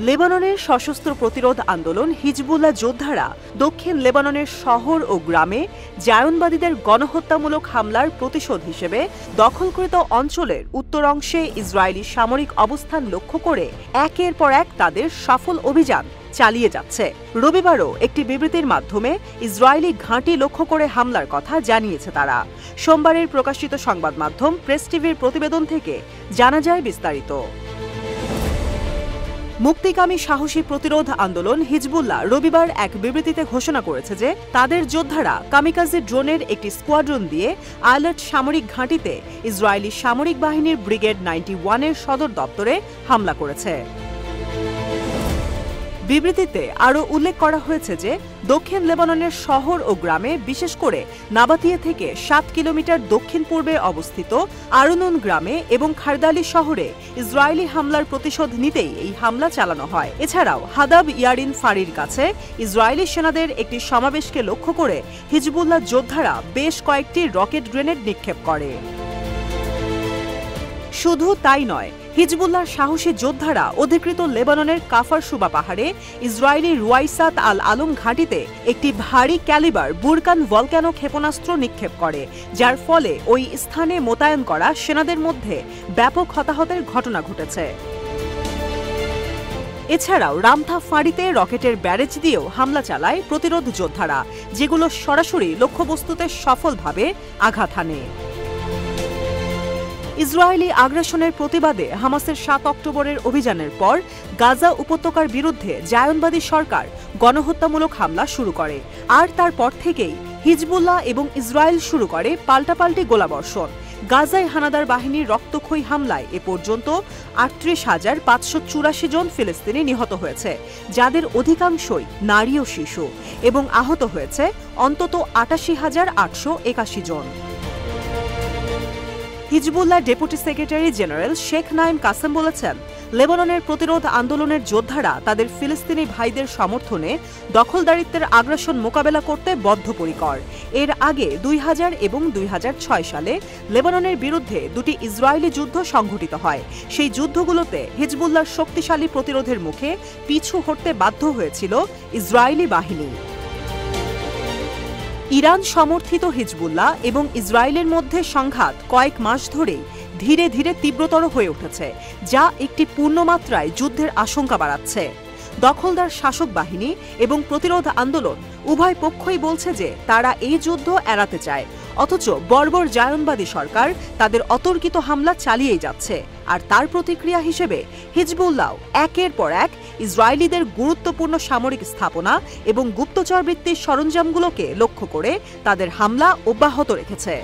লেবাননের সশস্ত্র প্রতিরোধ আন্দোলন হিজবুল্লাহ যোদ্ধারা দক্ষিণ লেবাননের শহর ও গ্রামে জায়নবাদীদের গণহত্যামূলক হামলার প্রতিশোধ হিসেবে দখলকৃত অঞ্চলের উত্তর অংশে ইসরায়েলি সামরিক অবস্থান লক্ষ্য করে একের পর এক তাদের সফল অভিযান চালিয়ে যাচ্ছে। রবিবারও একটি বিবৃতির মাধ্যমে ইসরায়েলি ঘাঁটি লক্ষ্য করে হামলার কথা জানিয়েছে তারা। সোমবারের প্রকাশিত সংবাদ মাধ্যম প্রেস টিভির প্রতিবেদন থেকে জানা যায় বিস্তারিত। মুক্তিকামী সাহসী প্রতিরোধ আন্দোলন হিজবুল্লাহ রবিবার এক বিবৃতিতে ঘোষণা করেছে যে তাদের যোদ্ধারা কামিকাজি ড্রোনের একটি স্কোয়াড্রন দিয়ে আইলাট সামরিক ঘাঁটিতে ইসরায়েলি সামরিক বাহিনীর ব্রিগেড 91-এর সদর দপ্তরে হামলা করেছে। বিবৃতিতে আরও উল্লেখ করা হয়েছে যে দক্ষিণ লেবাননের শহর ও গ্রামে, বিশেষ করে নাবাতিয়ে থেকে 7 কিলোমিটার দক্ষিণ পূর্বে অবস্থিত আরুনুন গ্রামে এবং খারদালি শহরে ইসরায়েলি হামলার প্রতিশোধ নিতেই এই হামলা চালানো হয়। এছাড়াও হাদাব ইয়ারিন ফারির কাছে ইসরায়েলি সেনাদের একটি সমাবেশকে লক্ষ্য করে হিজবুল্লাহ যোদ্ধারা বেশ কয়েকটি রকেট গ্রেনেড নিক্ষেপ করে। শুধু তাই নয়, হিজবুল্লাহর সাহসী যোদ্ধারা অধিকৃত লেবাননের কাফার সুবা পাহাড়ে ইসরায়েলি রুয়াইসাত আল আলম ঘাঁটিতে একটি ভারী ক্যালিবার বুরকান ভলক্যানো ক্ষেপণাস্ত্র নিক্ষেপ করে, যার ফলে ওই স্থানে মোতায়েন করা সেনাদের মধ্যে ব্যাপক হতাহতের ঘটনা ঘটেছে। এছাড়াও রামথা ফাঁড়িতে রকেটের ব্যারেজ দিয়েও হামলা চালায় প্রতিরোধ যোদ্ধারা, যেগুলো সরাসরি লক্ষ্যবস্তুতে সফলভাবে আঘাত হানে। ইসরায়েলি আগ্রাসনের প্রতিবাদে হামাসের 7 অক্টোবরের অভিযানের পর গাজা উপত্যকার বিরুদ্ধে জায়নবাদী সরকার গণহত্যামূলক হামলা শুরু করে, আর তারপর থেকেই হিজবুল্লাহ এবং ইসরায়েল শুরু করে পাল্টাপাল্টি গোলাবর্ষণ। গাজায় হানাদার বাহিনীর রক্তক্ষয়ী হামলায় এ পর্যন্ত 38,584 জন ফিলিস্তিনি নিহত হয়েছে, যাদের অধিকাংশই নারী ও শিশু, এবং আহত হয়েছে অন্তত 88,881 জন। Hezbollah deputy secretary general Sheikh Naim Qassem বলেছেন, লেবাননের প্রতিরোধ আন্দোলনের যোদ্ধারা তাদের ফিলিস্তিনি ভাইদের সমর্থনে দখলদারিত্বের আগ্রাসন মোকাবেলা করতে বদ্ধপরিকর। এর আগে 2000 এবং 2006 সালে লেবাননের বিরুদ্ধে দুটি ইসরায়েলি যুদ্ধ সংঘটিত হয়। সেই যুদ্ধগুলোতে হিজবুল্লাহর শক্তিশালী প্রতিরোধের মুখে পিছু হটতে বাধ্য হয়েছিল ইসরায়েলি বাহিনী। ইরান সমর্থিত হিজবুল্লাহ এবং ইসরায়েলের মধ্যে সংঘাত কয়েক মাস ধরেই ধীরে ধীরে তীব্রতর হয়ে উঠেছে, যা একটি পূর্ণমাত্রায় যুদ্ধের আশঙ্কা বাড়াচ্ছে। দখলদার শাসক বাহিনী এবং প্রতিরোধ আন্দোলন উভয় পক্ষই বলছে যে তারা এই যুদ্ধ এড়াতে চায়, অথচ বর্বর জায়নবাদী সরকার তাদের অতর্কিত হামলা চালিয়েই যাচ্ছে। আর তার প্রতিক্রিয়া হিসেবে হিজবুল্লাহ একের পর এক ইসরায়েলিদের গুরুত্বপূর্ণ সামরিক স্থাপনা এবং গুপ্তচরবৃত্তির সরঞ্জামগুলোকে লক্ষ্য করে তাদের হামলা অব্যাহত রেখেছে।